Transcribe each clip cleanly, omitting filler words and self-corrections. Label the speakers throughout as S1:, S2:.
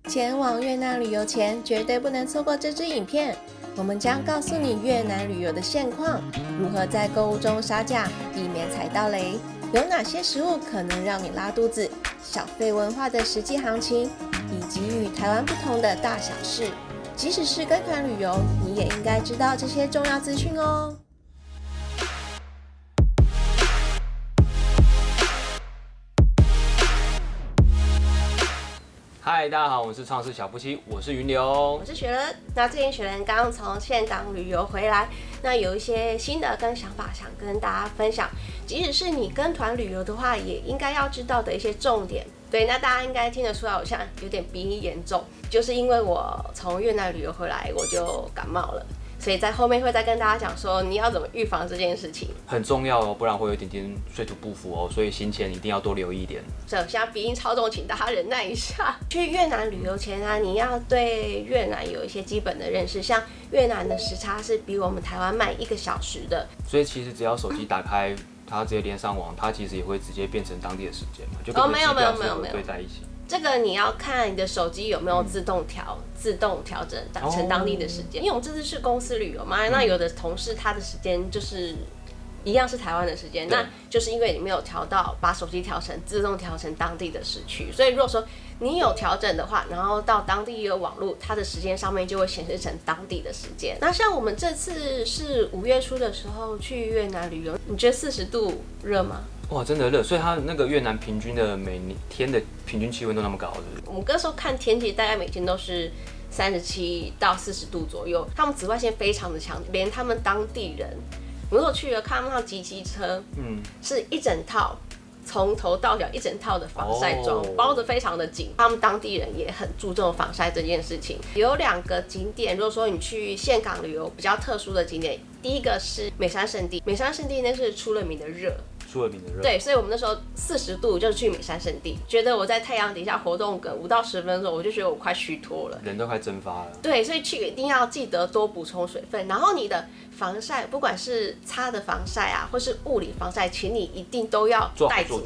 S1: 前往越南旅游前，绝对不能错过这支影片。我们将告诉你越南旅游的现况，如何在购物中杀价，避免踩到雷，有哪些食物可能让你拉肚子，小费文化的实际行情，以及与台湾不同的大小事。即使是跟团旅游，你也应该知道这些重要资讯哦。
S2: 嗨，大家好，我是创世小夫妻，我是云流，
S1: 我是雪人。那最近雪人刚刚从岘港旅游回来，那有一些新的跟想法想跟大家分享。即使是你跟团旅游的话，也应该要知道的一些重点。对，那大家应该听得出来，我现在有点鼻音严重，就是因为我从越南旅游回来，我就感冒了。所以在后面会再跟大家讲说你要怎么预防这件事情，
S2: 很重要哦，不然会有一点点水土不服哦，所以行前一定要多留意一点。
S1: 现在鼻音超重，请大家忍耐一下。去越南旅游前啊，你要对越南有一些基本的认识，像越南的时差是比我们台湾慢1个小时的，
S2: 所以其实只要手机打开，它直接连上网，它其实也会直接变成当地的时间嘛，就跟机票是对在一起。
S1: 这个你要看你的手机有没有自动调整成当地的时间，因为我们这次是公司旅游嘛，那有的同事他的时间就是一样是台湾的时间，那就是因为你没有把手机自动调成当地的时区，所以如果说你有调整的话，然后到当地有网络，它的时间上面就会显示成当地的时间。那像我们这次是5月初的时候去越南旅游，你觉得40度热吗？
S2: 哇，真的热，所以它那个越南平均的每天的平均气温都那么高，是不是？
S1: 我们那时候看天气，大概每天都是37到40度左右，他们紫外线非常的强，连他们当地人，我那时候去了看他们机车，是一整套。从头到脚一整套的防晒装，包得非常的紧。他们当地人也很注重防晒这件事情。有2个景点，如果说你去岘港旅游，比较特殊的景点，第一个是美山圣地。美山圣地那是出了名的热。对，所以我们那时候40度就是去美山圣地，觉得我在太阳底下活动个5到10分钟，我就觉得我快虚脱了，
S2: 人都快蒸发了。对，
S1: 所以去一定要记得多补充水分，然后你的防晒，不管是擦的防晒啊，或是物理防晒，请你一定都要带足。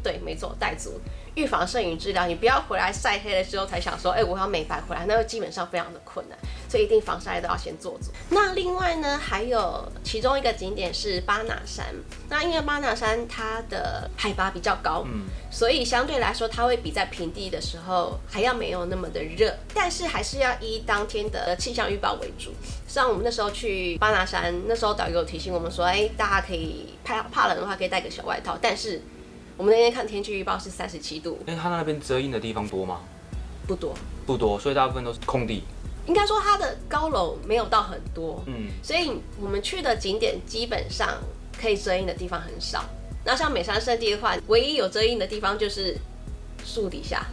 S1: 对，没错，带足。预防胜于治疗，你不要回来晒黑了之后才想说，我要美白回来，那基本上非常的困难，所以一定防晒都要先做足。那另外呢，还有其中一个景点是巴拿山，那因为巴拿山它的海拔比较高，所以相对来说它会比在平地的时候还要没有那么的热，但是还是要依当天的气象预报为主。像我们那时候去巴拿山，那时候导游提醒我们说，大家可以怕冷的话可以带个小外套，但是我们那天看天气预报是37度。
S2: 它那边遮阴的地方多吗？不多，所以大部分都是空地。
S1: 应该说它的高楼没有到很多，所以我们去的景点基本上可以遮阴的地方很少。那像美山圣地的话，唯一有遮阴的地方就是树底下。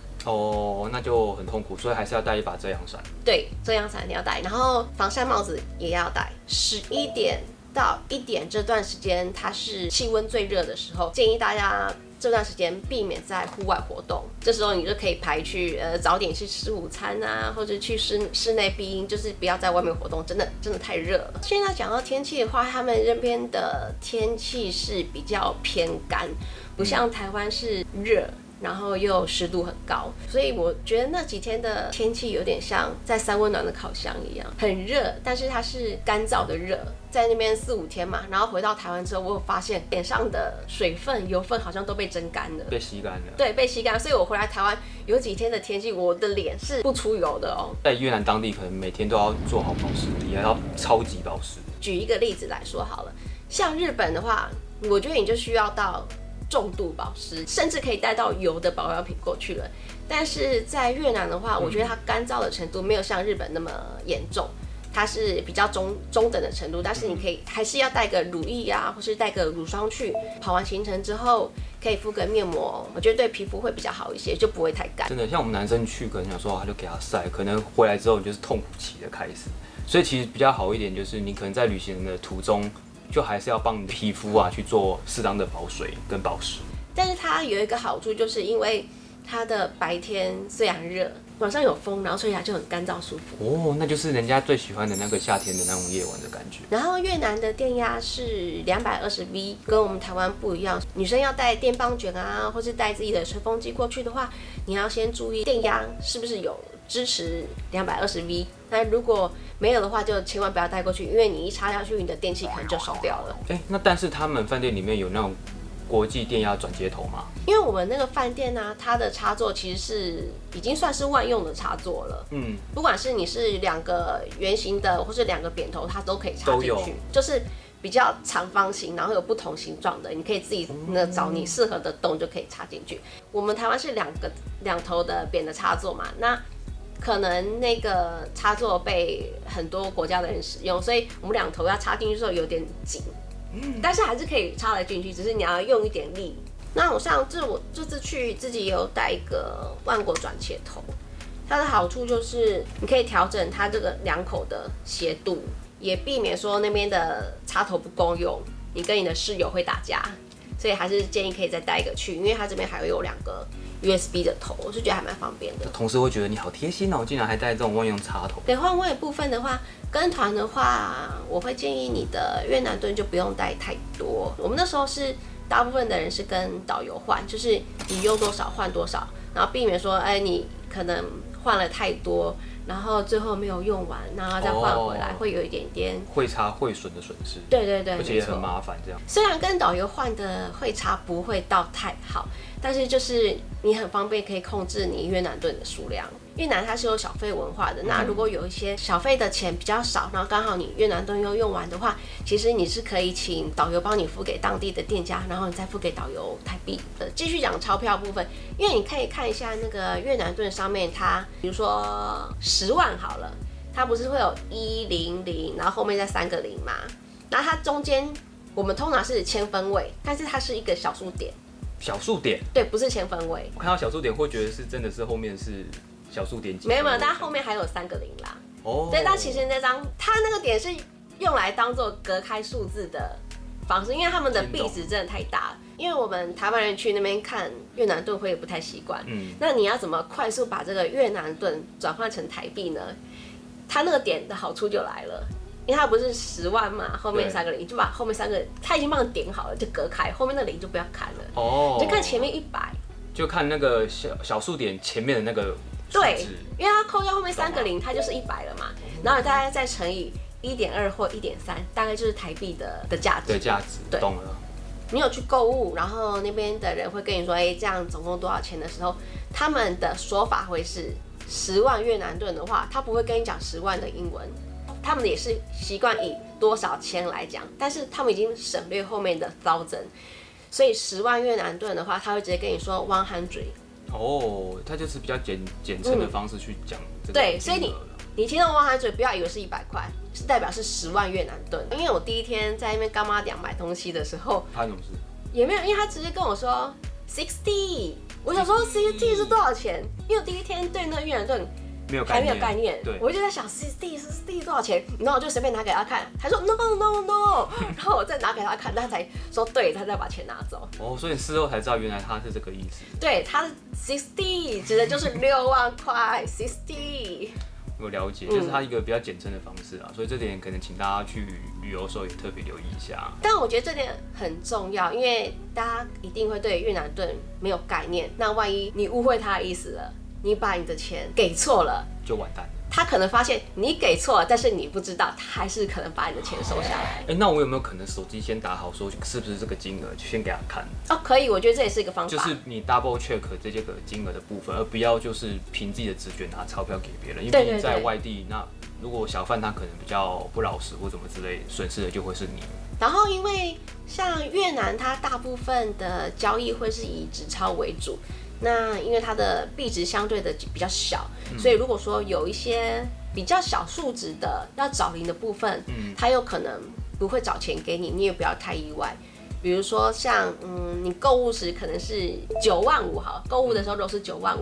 S2: 那就很痛苦，所以还是要带一把遮阳伞。
S1: 对，遮阳伞你要带，然后防晒帽子也要戴。11点到1点这段时间，它是气温最热的时候，建议大家这段时间避免在户外活动。这时候你就可以排去早点去吃午餐啊，或者去室内避阴，就是不要在外面活动，真的太热了。现在讲到天气的话，他们这边的天气是比较偏干，不像台湾是热。然后又湿度很高，所以我觉得那几天的天气有点像在3温暖的烤箱一样，很热，但是它是干燥的热。在那边4、5天嘛，然后回到台湾之后，我有发现脸上的水分、油分好像都被蒸干了，
S2: 被吸干了。
S1: 对，被吸干，所以我回来台湾有几天的天气，我的脸是不出油的哦。
S2: 在越南当地，可能每天都要做好保湿，也要超级保湿。
S1: 举一个例子来说好了，像日本的话，我觉得你就需要到重度保湿，甚至可以带到油的保养品过去了。但是在越南的话，我觉得它干燥的程度没有像日本那么严重，它是比较中等的程度。但是你可以还是要带个乳液啊，或是带个乳霜去。跑完行程之后，可以敷个面膜，我觉得对皮肤会比较好一些，就不会太干。
S2: 真的，像我们男生去，可能想说就给他晒，可能回来之后你就是痛苦期的开始。所以其实比较好一点，就是你可能在旅行的途中，就还是要帮你的皮肤去做适当的保水跟保湿。
S1: 但是它有一个好处，就是因为它的白天虽然热，晚上有风，然后吹起来就很干燥舒服。
S2: 那就是人家最喜欢的那个夏天的那种夜晚的感觉。
S1: 然后越南的电压是220V，跟我们台湾不一样。女生要带电棒卷啊，或是带自己的吹风机过去的话，你要先注意电压是不是有支持220V。那如果没有的话，就千万不要带过去，因为你一插下去，你的电器可能就烧掉了。
S2: 那但是他们饭店里面有那种国际电压转接头吗？
S1: 因为我们那个饭店呢，它的插座其实是已经算是万用的插座了。不管是你是2个圆形的，或是2个扁头，它都可以插进去，就是比较长方形，然后有不同形状的，你可以自己找你适合的洞就可以插进去。我们台湾是两头的扁的插座嘛，那可能那个插座被很多国家的人使用，所以我们2头要插进去的时候有点紧。但是还是可以插得进去，只是你要用一点力。那我这次去自己也有带一个万国转切头，它的好处就是你可以调整它这个2口的斜度，也避免说那边的插头不够用，你跟你的室友会打架。所以还是建议可以再带一个去，因为它这边还有2个 USB 的头，我是觉得还蛮方便的。
S2: 同事会觉得你好贴心哦，竟然还带这种万用插头。
S1: 给换位部分的话，跟团的话，我会建议你的越南盾就不用带太多。我们那时候是大部分的人是跟导游换，就是你用多少换多少，然后避免说，你可能换了太多，然后最后没有用完，然后再换回来，会有一点点
S2: 汇差汇损的损失。
S1: 对对对，
S2: 而且也很麻烦这样。
S1: 虽然跟导游换的汇差不会到太好，但是就是你很方便可以控制你越南盾的数量。越南它是有小费文化的，那如果有一些小费的钱比较少，然后刚好你越南盾又用完的话，其实你是可以请导游帮你付给当地的店家，然后你再付给导游台币。继续讲钞票部分，因为你可以看一下那个越南盾上面，它比如说10万好了，它不是会有100，然后后面再3个0嘛，然后它中间我们通常是千分位，但是它是一个小数点。
S2: 小数点？
S1: 对，不是千分位。
S2: 我看到小数点会觉得是真的是后面是小数点几？
S1: 没有，但后面还有3个0啦。对，但其实那张它那个点是用来当做隔开数字的方式，因为他们的币值真的太大了。因为我们台湾人去那边看越南盾会不太习惯。那你要怎么快速把这个越南盾转换成台币呢？它那个点的好处就来了。因为它不是10万嘛，后面3个0，就把后面3个它已经帮你点好了，就隔开，后面那0就不要看了，你就看前面100，
S2: 就看那个小数点前面的那个数字。
S1: 对，因为它扣掉后面3个0，它就是100了嘛，然后你大概再乘以1.2或1.3，大概就是台币的价值。
S2: 对，价值，
S1: 对，
S2: 懂了。
S1: 你有去购物，然后那边的人会跟你说，这样总共多少钱的时候，他们的说法会是10万越南盾的话，他不会跟你讲10万的英文。他们也是习惯以多少钱来讲，但是他们已经省略后面的 thousand， 所以10万越南盾的话，他会直接跟你说100。
S2: 它就是比较简称的方式去讲这个。
S1: 对，所以你听到100，不要以为是100块，是代表是10万越南盾。因为我第一天在那边干妈店买东西的时候，
S2: 发生什么事？
S1: 也没有，因为他直接跟我说60，我想说60是多少钱？因为我第一天对那个越南盾还没有概念，
S2: 对，
S1: 我就在想 60多少钱，然后我就随便拿给他看，他说 no， 然后我再拿给他看，他才说对，他再把钱拿走。
S2: 所以事后才知道原来他是这个意思。
S1: 对，他的60指的就是6万块，60。
S2: 我了解，就是它一个比较简称的方式啊，所以这点可能请大家去旅游的时候也特别留意一下。
S1: 但我觉得这点很重要，因为大家一定会对越南盾没有概念，那万一你误会他的意思了，你把你的钱给错了，
S2: 就完蛋了。
S1: 他可能发现你给错了，但是你不知道，他还是可能把你的钱收下来。
S2: 那我有没有可能手机先打好，说是不是这个金额，就先给他看？
S1: 可以，我觉得这也是一个方法。
S2: 就是你 double check 这些个金额的部分，而不要就是凭自己的直觉拿钞票给别人，因为你在外地，那如果小贩他可能比较不老实或什么之类，损失的就会是你。
S1: 然后因为像越南，它大部分的交易会是以纸钞为主。那因为它的币值相对的比较小，所以如果说有一些比较小数值的要找零的部分，它有可能不会找钱给你，你也不要太意外。比如说像你购物时可能是9万5好，购物的时候都是9万5，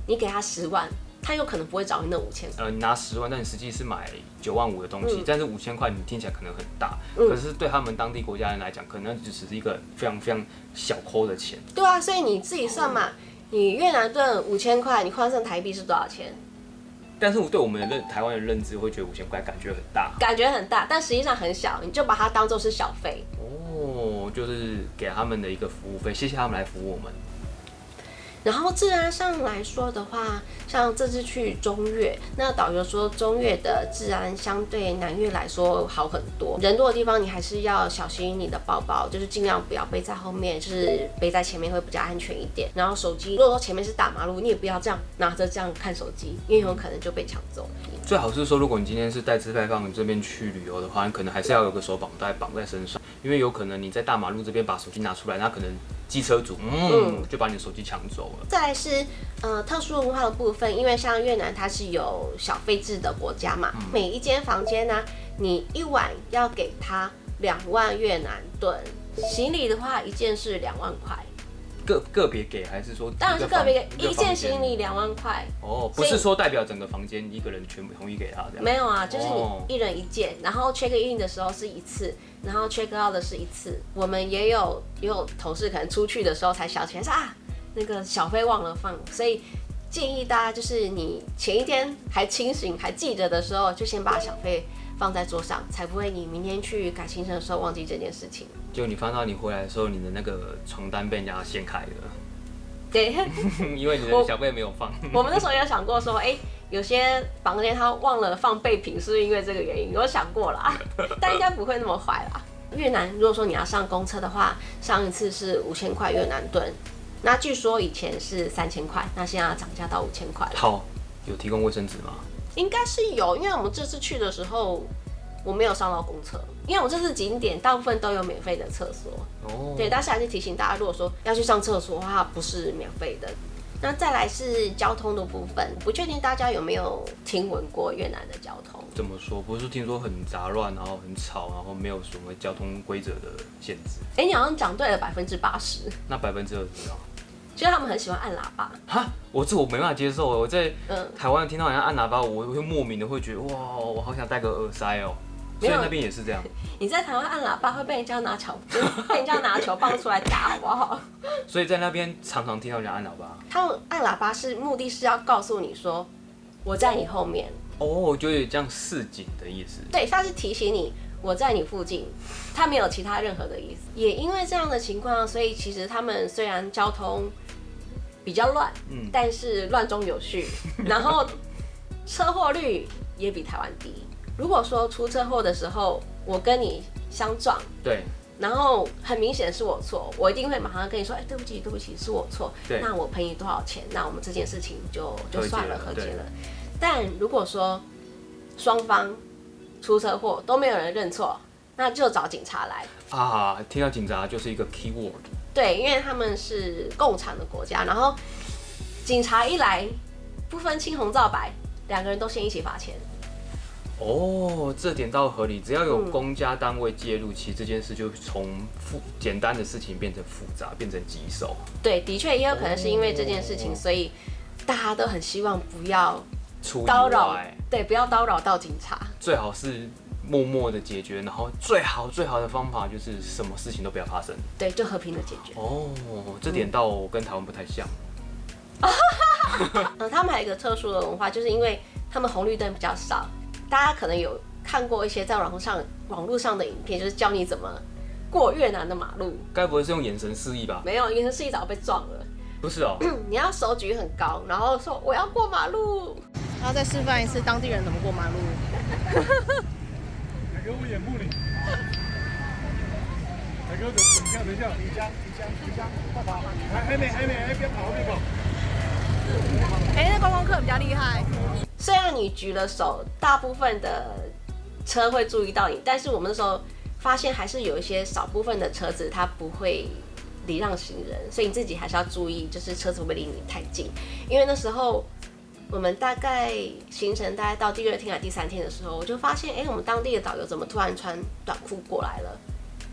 S1: 你给他10万，他有可能不会找你那5000。
S2: 你拿10万，但你实际是买9万5的东西，但是5000块你听起来可能很大，可是对他们当地国家人来讲，可能只是一个非常非常小抠的钱。
S1: 对啊，所以你自己算嘛。你越南盾5000块，你换算台币是多少钱？
S2: 但是对我们的台湾的认知会觉得5000块感觉很大，
S1: 但实际上很小，你就把它当做是小费。
S2: 就是给他们的一个服务费，谢谢他们来服务我们。
S1: 然后治安上来说的话，像这次去中越，那导游说中越的治安相对南越来说好很多。人多的地方你还是要小心你的包包，就是尽量不要背在后面，就是背在前面会比较安全一点。然后手机，如果说前面是大马路，你也不要这样拿着这样看手机，因为有可能就被抢走。
S2: 最好是说，如果你今天是带自拍棒这边去旅游的话，你可能还是要有个手绑带绑在身上，因为有可能你在大马路这边把手机拿出来，那可能机车主就把你的手机抢走了。
S1: 再来是特殊文化的部分，因为像越南它是有小费制的国家嘛，每一间房间呢，你一晚要给他2万越南盾，行李的话一件是2万块。
S2: 个别给还是说？
S1: 当然是个别给，一件行李2万块。
S2: 哦，不是说代表整个房间一个人全部统一给他这样。
S1: 没有啊，就是你一人一件，然后 check in 的时候是一次，然后 check out 的是一次。我们也有同事可能出去的时候才想起来说那个小费忘了放，所以建议大家就是你前一天还清醒还记得的时候，就先把小费放在桌上，才不会你明天去改行程的时候忘记这件事情。
S2: 就你翻到你回来的时候，你的那个床单被人家掀开了。
S1: 对，
S2: 因为你的小费没有放。
S1: 我们那时候也有想过说，有些房间他忘了放备品，是不是因为这个原因？有想过啦，但应该不会那么坏啦。越南如果说你要上公车的话，上一次是5000块越南盾，那据说以前是3000块，那现在涨价到5000块了。
S2: 好，有提供卫生纸吗？
S1: 应该是有，因为我们这次去的时候，我没有上到公车，因为我这次景点大部分都有免费的厕所。哦。对，但是还是提醒大家，如果说要去上厕所的话，不是免费的。那再来是交通的部分，不确定大家有没有听闻过越南的交通？
S2: 怎么说？不是听说很杂乱，然后很吵，然后没有什么交通规则的限制。
S1: 你好像讲对了80%。
S2: 那20%啊？
S1: 就是他们很喜欢按喇叭。
S2: 哈，我没办法接受。我在台湾听到人家按喇叭，我会莫名的会觉得哇，我好想戴个耳塞哦。所以那边也是这样。
S1: 你在台湾按喇叭会被人家拿球棒出来打，好不好？
S2: 所以在那边常常听到人家按喇叭。
S1: 他们按喇叭目的是要告诉你说我在你后面。
S2: 哦，就有这样示警的意思。
S1: 对，他是提醒你我在你附近，他没有其他任何的意思。也因为这样的情况，所以其实他们虽然交通比较乱，但是乱中有序，然后车祸率也比台湾低。如果说出车祸的时候，我跟你相撞，
S2: 对，
S1: 然后很明显是我错，我一定会马上跟你说，对不起，对不起，是我错，那我赔你多少钱？那我们这件事情就算了，和解了。但如果说双方出车祸都没有人认错，那就找警察来
S2: 啊！听到警察就是一个 keyword。
S1: 对，因为他们是共产的国家，然后警察一来，不分青红皂白，2个人都先一起罚钱。
S2: 哦，这点倒合理。只要有公家单位介入，其实这件事就从简单的事情变成复杂，变成棘手。
S1: 对，的确也有可能是因为这件事情，所以大家都很希望不要叨扰，对，不要叨扰到警察。
S2: 最好是默默的解决，然后最好的方法就是什么事情都不要发生。
S1: 对，就和平的解决。
S2: 哦，这点倒跟台湾不太像。
S1: 他们还有一个特殊的文化，就是因为他们红绿灯比较少。大家可能有看过一些在网络上的影片，就是教你怎么过越南的马路。
S2: 该不会是用眼神示意吧？
S1: 没有，眼神示意早被撞了。
S2: 不是哦，
S1: 你要手举很高，然后说我要过马路，然后再示范一次当地人怎么过马路。
S3: 海哥，我掩护你。海哥，等一下，离家，快跑！还没，别跑。
S1: 那观光客比较厉害。虽然你举了手，大部分的车会注意到你，但是我们那时候发现还是有一些少部分的车子它不会礼让行人，所以你自己还是要注意，就是车子会不会离你太近。因为那时候我们大概行程大概到第2天还是第3天的时候，我就发现，我们当地的导游怎么突然穿短裤过来了？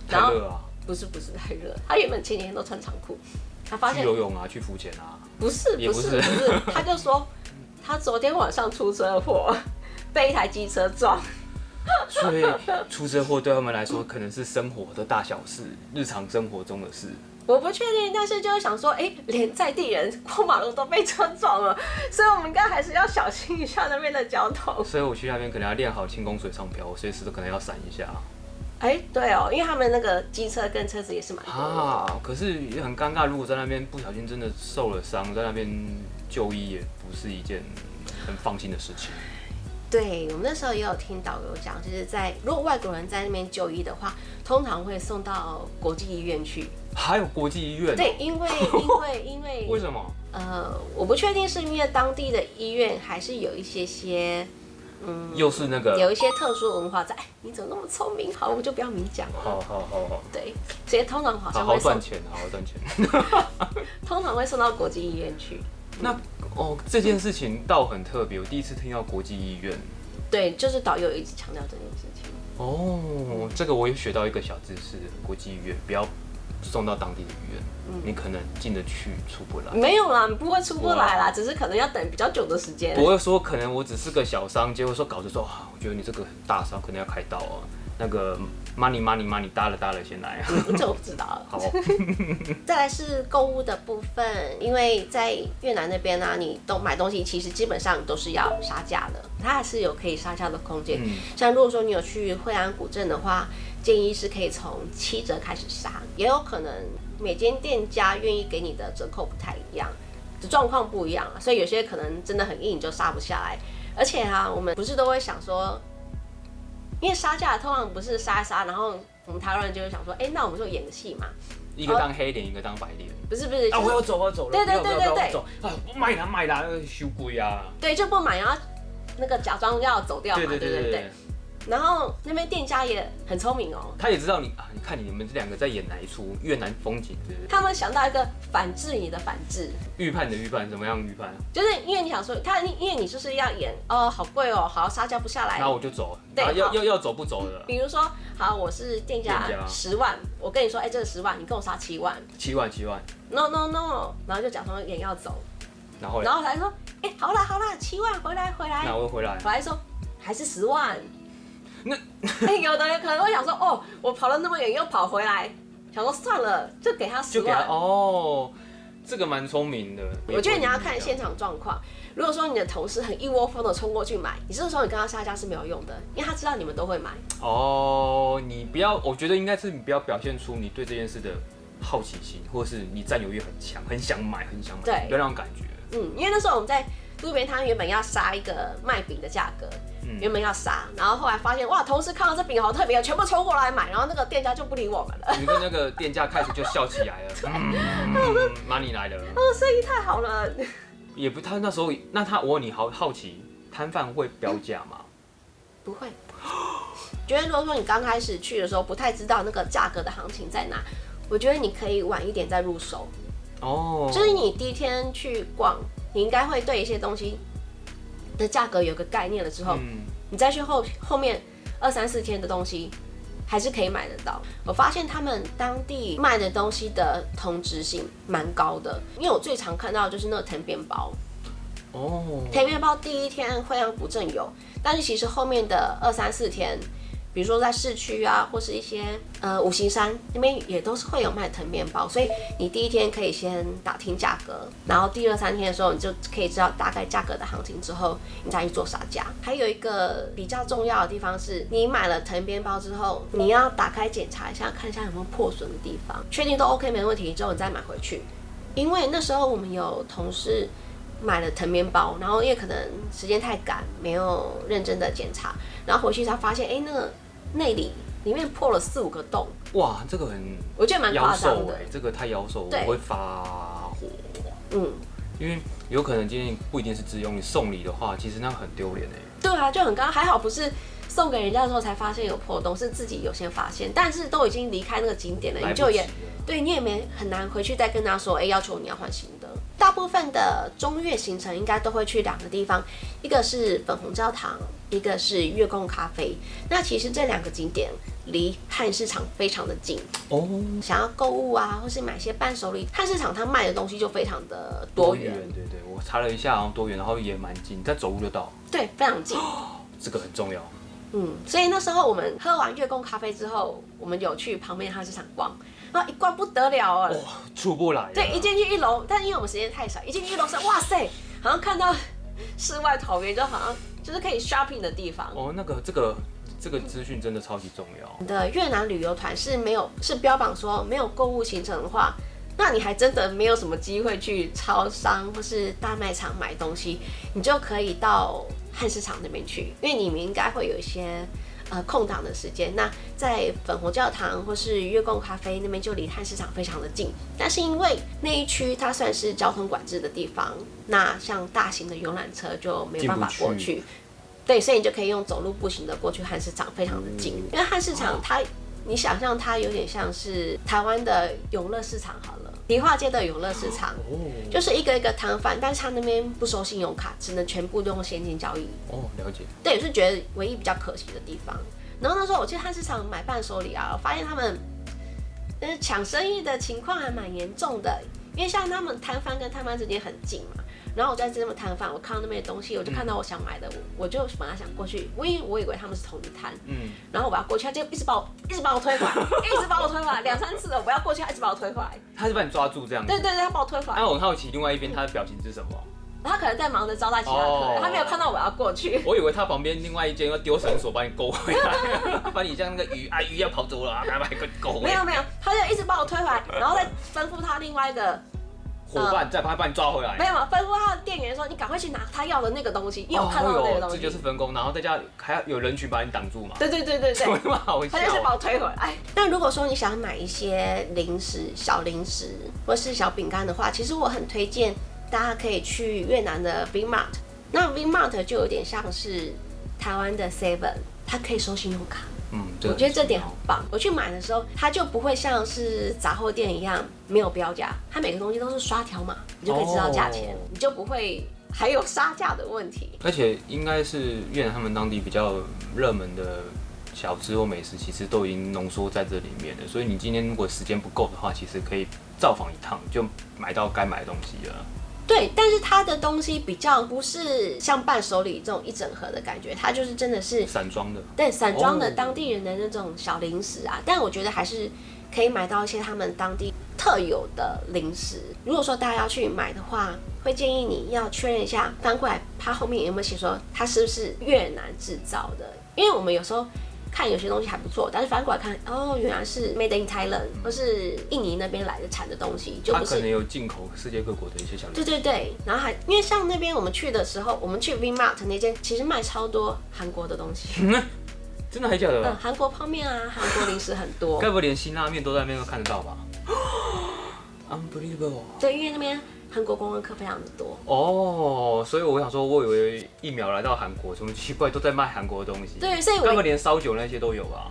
S2: 太热啊？
S1: 不是太热，他原本前几天都穿长裤。他发现
S2: 去游泳啊，去浮潜啊？
S1: 不是，他就说他昨天晚上出车祸，被一台机车撞。
S2: 所以出车祸对他们来说可能是生活的大小事，日常生活中的事。
S1: 我不确定，但是就是想说，连在地人过马路都被车撞了，所以我们应该还是要小心一下那边的交通。
S2: 所以我去那边可能要练好轻功水上漂，随时都可能要闪一下。
S1: 对哦，因为他们那个机车跟车子也是蛮多的
S2: 啊。可是也很尴尬，如果在那边不小心真的受了伤，在那边就医也不是一件很放心的事情。
S1: 对，我们那时候也有听导游讲，就是如果外国人在那边就医的话，通常会送到国际医院去。
S2: 还有国际医院？
S1: 对，因为
S2: 为什么？
S1: 我不确定是因为当地的医院还是有一些
S2: 又是那个
S1: 有一些特殊文化在。你怎么那么聪明？好，我就不要明讲了。
S2: 好。
S1: 对，所以通常好像
S2: 好赚钱。
S1: 通常会送到国际医院去。
S2: 那这件事情倒很特别，我第一次听到国际医院。
S1: 对，就是导游一直强调这件事情。
S2: 这个我也学到一个小知识，国际医院不要送到当地的医院，你可能进得去出不来。
S1: 没有啦，你不会出不来啦，只是可能要等比较久的时间。
S2: 不会说可能我只是个小伤，结果说搞着说我觉得你这个很大伤，可能要开刀啊。那个 money 搭了先来。
S1: 这我不知道了。
S2: 好。
S1: 再来是购物的部分，因为在越南那边呢，你买东西其实基本上都是要杀价的，它还是有可以杀价的空间。像如果说你有去惠安古镇的话，建议是可以从7折开始杀，也有可能每间店家愿意给你的折扣不太一样，状况不一样，所以有些可能真的很硬，你就杀不下来。而且我们不是都会想说，因为杀价通常不是杀一杀，然后我们台湾人就会想说，那我们就演个戏嘛，
S2: 一个当黑脸，一个当白脸。
S1: 不是，
S2: 啊，我要走了。
S1: 对，
S2: 啊，买啦，收贵啊。
S1: 对，就不买，然后那个假装要走掉嘛，对。然后那边店家也很聪明哦，
S2: 他也知道你看你们这两个在演哪一出越南风景，对不对？
S1: 他们想到一个反制你的反制，
S2: 预判的预判，怎么样预判？
S1: 就是因为你想说，因为你就是要演好贵哦，好杀价不下来，
S2: 然后我就走，
S1: 对，
S2: 要走不走的。
S1: 比如说，好，我是店家10万，我跟你说，这个10万，你跟我杀7万
S2: ，7万
S1: ，no， 然后就假装演要走，
S2: 然后
S1: 他说，好啦，7万回来，
S2: 那我回来
S1: 说还是10万。
S2: 那
S1: 有的人可能会想说，我跑了那么远又跑回来，想说算了，就给他10万。
S2: 这个蛮聪明的。
S1: 我觉得你要看现场状况。如果说你的同事很一窝蜂的冲过去买，这时候你跟他杀价是没有用的，因为他知道你们都会买。
S2: 你不要，我觉得应该是你不要表现出你对这件事的好奇心，或是你占有欲很强，很想买，
S1: 对，
S2: 不要那种感觉。
S1: 因为那时候我们在路边摊原本要杀一个卖饼的价格。原本要杀，然后后来发现哇，同事看到这饼好特别，全部冲过来买，然后那个店家就不理我们了。
S2: 你跟那个店家开始就笑起来了，money 来了。
S1: 生意太好了。
S2: 也不，他那时候，我问你好奇，摊贩会标价吗？
S1: 不会。觉得如果说你刚开始去的时候不太知道那个价格的行情在哪，我觉得你可以晚一点再入手。就是你第一天去逛，你应该会对一些东西的价格有个概念了之后，你再去后面2、3、4天的东西，还是可以买得到。我发现他们当地卖的东西的同质性蛮高的，因为我最常看到的就是那个藤编包。藤编包第一天惠安古镇有，但是其实后面的2、3、4天，比如说在市区啊，或是一些五行山那边也都是会有卖藤面包，所以你第一天可以先打听价格，然后第2、3天的时候你就可以知道大概价格的行情之后，你再去做杀价。还有一个比较重要的地方是，你买了藤编包之后，你要打开检查一下，看一下有没有破损的地方，确定都 OK 没问题之后，你再买回去。因为那时候我们有同事买了藤面包，然后因为可能时间太赶，没有认真的检查，然后回去才发现，那个内里面破了4、5个洞。
S2: 哇，这个很，
S1: 我觉得蛮夸张的。
S2: 这个太妖兽，我会发火。因为有可能今天不一定是自用，你送礼的话，其实那很丢脸。
S1: 对啊，就很刚还好不是送给人家的时候才发现有破洞，是自己有先发现，但是都已经离开那个景点了，你就也对你也没很难回去再跟他说，要求你要换新的。大部分的中越行程应该都会去2个地方，一个是粉红教堂，一个是月宫咖啡。那其实这2个景点离汉市场非常的近想要购物啊，或是买些伴手礼，汉市场它卖的东西就非常的多元。
S2: 对，我查了一下，好像多元，然后也蛮近，再走路就到。
S1: 对，非常近。
S2: 这个很重要。
S1: 所以那时候我们喝完月宫咖啡之后，我们有去旁边汉市场逛。然后一逛不得了了，
S2: 出不来。
S1: 对，一进去1楼，但因为我们时间太少，一进去1楼是哇塞，好像看到世外桃源，就好像就是可以 shopping 的地方。
S2: 这个这个资讯真的超级重要。
S1: 你的越南旅游团是标榜说没有购物行程的话，那你还真的没有什么机会去超商或是大卖场买东西，你就可以到汉市场那边去，因为你们应该会有一些空档的时间。那在粉红教堂或是月供咖啡那边就离汉市场非常的近，但是因为那一区它算是交通管制的地方，那像大型的游览车就没办法过去。对，所以你就可以用走路步行的过去汉市场，非常的近。因为汉市场它，你想象它有点像是台湾的永乐市场好了，迪化街的永乐市场，就是一个一个摊贩，但是他那边不收信用卡，只能全部用现金交易。
S2: 哦，了解。
S1: 对，也是觉得唯一比较可惜的地方。然后那时候我去汉市场买伴手礼啊，我发现他们抢生意的情况还蛮严重的，因为像他们摊贩跟摊贩之间很近嘛。然后我在这边摊贩，我看到那边的东西，我就看到我想买的，我就本来想过去，我以为他们是同一摊，然后我要过去，他就一直把我推回来，一直把我推回来，2-3次了，我要过去，他一直把我推回来。
S2: 他是把你抓住这样子？
S1: 对，他把我推回来。
S2: 那我很好奇，另外一边他的表情是什么？
S1: 他可能在忙着招待其他客人，他没有看到我要过去。
S2: 我以为他旁边另外一间要丢绳索把你勾回来，把你像那个鱼要跑走了，把你勾回来。
S1: 没有，他就一直把我推回来，然后再吩咐他另外一个
S2: 伙伴再把你抓回来。
S1: 没有，吩咐他的店员说：“你赶快去拿他要的那个东西，因为我看到那个东西。”
S2: 这就是分工，然后再加还要有人群把你挡住嘛。
S1: 对，
S2: 怎么那么好笑？
S1: 他就是把我推回来。那如果说你想买一些零食、小零食或是小饼干的话，其实我很推荐大家可以去越南的 Vinmart。那 Vinmart 就有点像是台湾的 Seven， 它可以收信用卡。我觉得这点很棒。我去买的时候，它就不会像是杂货店一样没有标价，它每个东西都是刷条码，你就可以知道价钱，你就不会还有杀价的问题。
S2: 而且应该是越南他们当地比较热门的小吃或美食，其实都已经浓缩在这里面了。所以你今天如果时间不够的话，其实可以造访一趟，就买到该买的东西了。
S1: 对，但是它的东西比较不是像伴手礼这种一整盒的感觉，它就是真的是
S2: 散装的，
S1: 对，散装的当地人的那种小零食啊。但我觉得还是可以买到一些他们当地特有的零食。如果说大家要去买的话，会建议你要确认一下，翻过来它后面有没有写说它是不是越南制造的，因为我们有时候看有些东西还不错，但是翻过来看，哦，原来是 Made in Thailand 或是印尼那边来的产的东西，就不是。
S2: 它可能有进口世界各国的一些小零食。
S1: 对，然后因为像那边我们去的时候，我们去 Vinmart 那间其实卖超多韩国的东西。
S2: 真的还假的？
S1: 韩国泡面啊，韩国零食很多。
S2: 该不会连辛拉面都在那边都看得到吧？Unbelievable。
S1: 对，因为那边韩国观光客非常的多。
S2: 哦，所以我想说，我以为一秒来到韩国，什么奇怪都在卖韩国的东西。
S1: 对，所以
S2: 该不会连烧酒那些都有吧？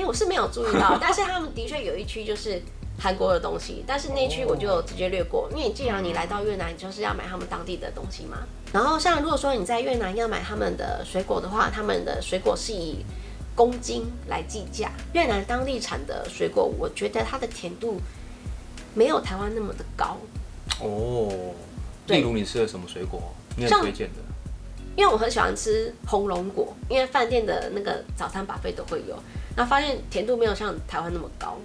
S1: 我是没有注意到，但是他们的确有一区就是韩国的东西，但是那一区我就直接略过，因为既然你来到越南，你就是要买他们当地的东西嘛。然后像如果说你在越南要买他们的水果的话，他们的水果是以公斤来计价。越南当地产的水果，我觉得它的甜度没有台湾那么的高。
S2: 哦，例如你吃了什么水果？你很推荐的？
S1: 因为我很喜欢吃红龙果，因为饭店的那个早餐buffet都会有，然后发现甜度没有像台湾那么高。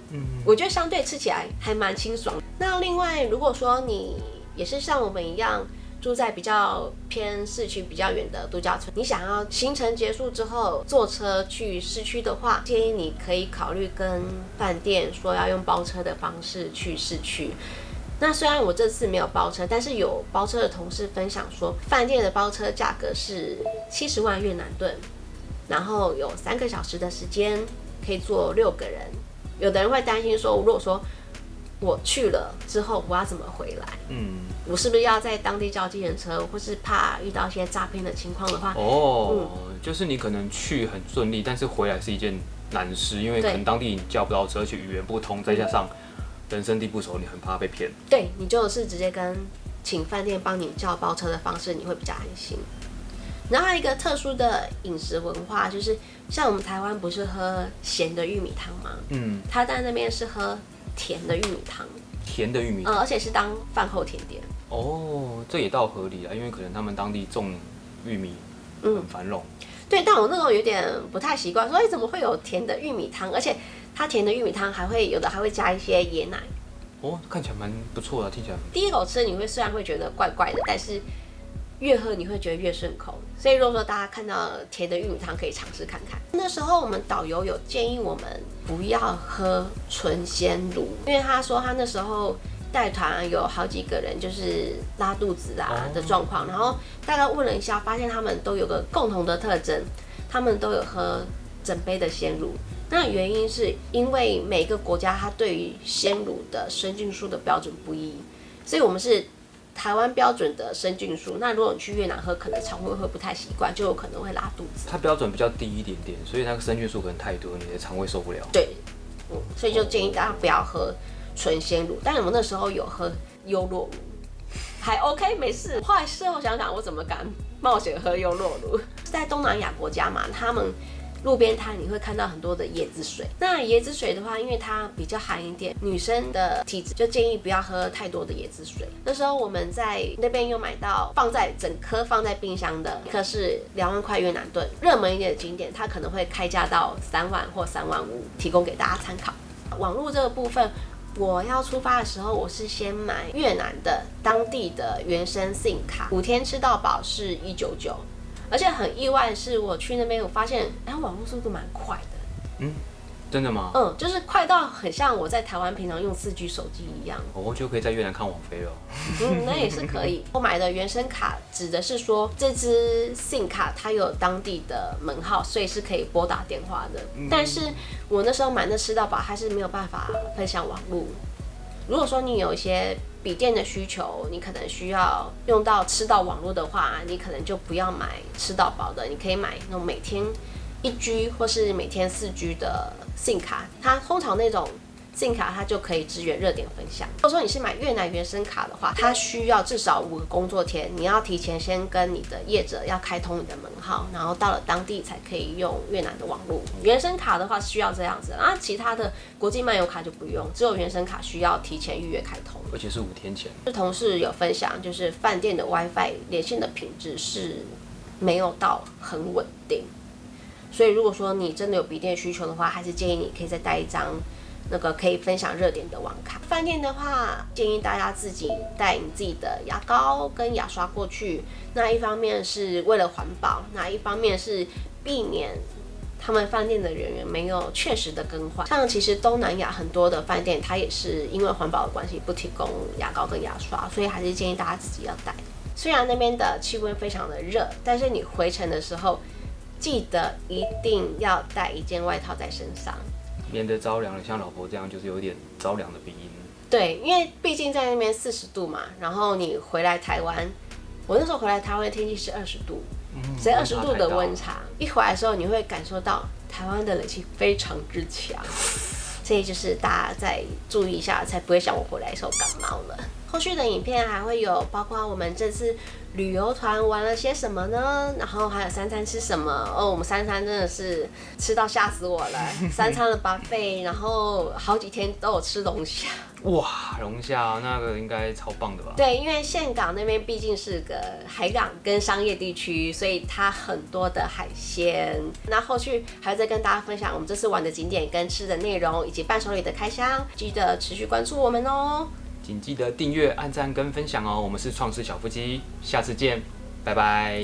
S1: 我觉得相对吃起来还蛮清爽。那另外，如果说你也是像我们一样住在比较偏市区比较远的度假村，你想要行程结束之后坐车去市区的话，建议你可以考虑跟饭店说要用包车的方式去市区。那虽然我这次没有包车，但是有包车的同事分享说，饭店的包车价格是70万越南盾，然后有3个小时的时间可以坐6个人。有的人会担心说，如果说我去了之后我要怎么回来？我是不是要在当地叫计程车，或是怕遇到一些诈骗的情况的话？
S2: 就是你可能去很顺利，但是回来是一件难事，因为可能当地你叫不到车，而且语言不通，再加上人生地不熟，你很怕被骗。
S1: 对，你就是直接请饭店帮你叫包车的方式，你会比较安心。然后还有一个特殊的饮食文化，就是像我们台湾不是喝咸的玉米汤吗？他在那边是喝甜的玉米汤。
S2: 甜的玉米汤，
S1: 而且是当饭后甜点。
S2: 这也倒合理啦，因为可能他们当地种玉米很繁荣。
S1: 对，但我那时候有点不太习惯，说怎么会有甜的玉米汤？而且它甜的玉米汤有的还会加一些椰奶。
S2: 看起来蛮不错的，听起来。
S1: 第一口吃你虽然会觉得怪怪的，但是越喝你会觉得越顺口。所以如果说大家看到甜的玉米汤，可以尝试看看。那时候我们导游有建议我们不要喝纯鲜乳，因为他说他那时候带团有好几个人就是拉肚子的状况，然后大概问了一下，发现他们都有个共同的特征，他们都有喝整杯的鲜乳。那原因是因为每个国家它对于鲜乳的生菌数的标准不一，所以我们是台湾标准的生菌数。那如果你去越南喝，可能肠胃会不太习惯，就有可能会拉肚子。
S2: 它标准比较低一点点，所以那个生菌数可能太多，你的肠胃受不了。
S1: 对，所以就建议大家不要喝纯鲜乳。但我们那时候有喝优酪乳，还 OK 没事。后来事后想想，我怎么敢冒险喝优酪乳？在东南亚国家嘛，他们路边摊你会看到很多的椰子水。那椰子水的话，因为它比较寒一点，女生的体质就建议不要喝太多的椰子水。那时候我们在那边又买到整颗放在冰箱的，一颗是2万块越南盾。热门一点的景点，它可能会开价到3万或3万5，提供给大家参考。网络这个部分，我要出发的时候，我是先买越南的当地的原生 SIM 卡，5天吃到饱是199。而且很意外的是，我去那边我发现，网络速度蛮快的。
S2: 真的吗？
S1: 就是快到很像我在台湾平常用4G 手机一样。
S2: 我就可以在越南看网飞了。
S1: 那也是可以。我买的原生卡指的是说，这支 SIM 卡它有当地的门号，所以是可以拨打电话的。但是我那时候买那吃到饱，它是没有办法分享网络。如果说你有一些笔电的需求，你可能需要用到吃到网络的话，你可能就不要买吃到饱的，你可以买那种每天1G 或是每天4G 的 SIM 卡。它通常那种 SIM 卡它就可以支援热点分享。如果说你是买越南原生卡的话，它需要至少5个工作天，你要提前先跟你的业者要开通你的门号，然后到了当地才可以用越南的网络。原生卡的话需要这样子，然后其他的国际漫游卡就不用，只有原生卡需要提前预约开通，
S2: 而且是5天前。
S1: 同事有分享，就是饭店的 WiFi 连线的品质是没有到很稳定，所以如果说你真的有笔电需求的话，还是建议你可以再带一张那个可以分享热点的网卡。饭店的话，建议大家自己带你自己的牙膏跟牙刷过去。那一方面是为了环保，那一方面是避免他们饭店的人员没有确实的更换。像其实东南亚很多的饭店，它也是因为环保的关系不提供牙膏跟牙刷，所以还是建议大家自己要带。虽然那边的气温非常的热，但是你回程的时候，记得一定要带一件外套在身上，
S2: 免得着凉了，像老婆这样就是有点着凉的鼻音。
S1: 对，因为毕竟在那边40度嘛，然后你回来台湾，我那时候回来台湾的天气是20度，所以20度的温差，一回来的时候你会感受到台湾的冷气非常之强，所以就是大家再注意一下，才不会像我回来的时候感冒了。后续的影片还会有包括我们这次旅游团玩了些什么呢？然后还有3餐吃什么哦？我们3餐真的是吃到吓死我了，3餐的 buffet， 然后好几天都有吃龙虾。
S2: 哇，龙虾那个应该超棒的吧？
S1: 对，因为岘港那边毕竟是个海港跟商业地区，所以它很多的海鲜。那后续还会再跟大家分享我们这次玩的景点跟吃的内容，以及伴手礼的开箱，记得持续关注我们哦。
S2: 请记得订阅、按赞跟分享哦。我们是创世小夫妻，下次见，拜拜。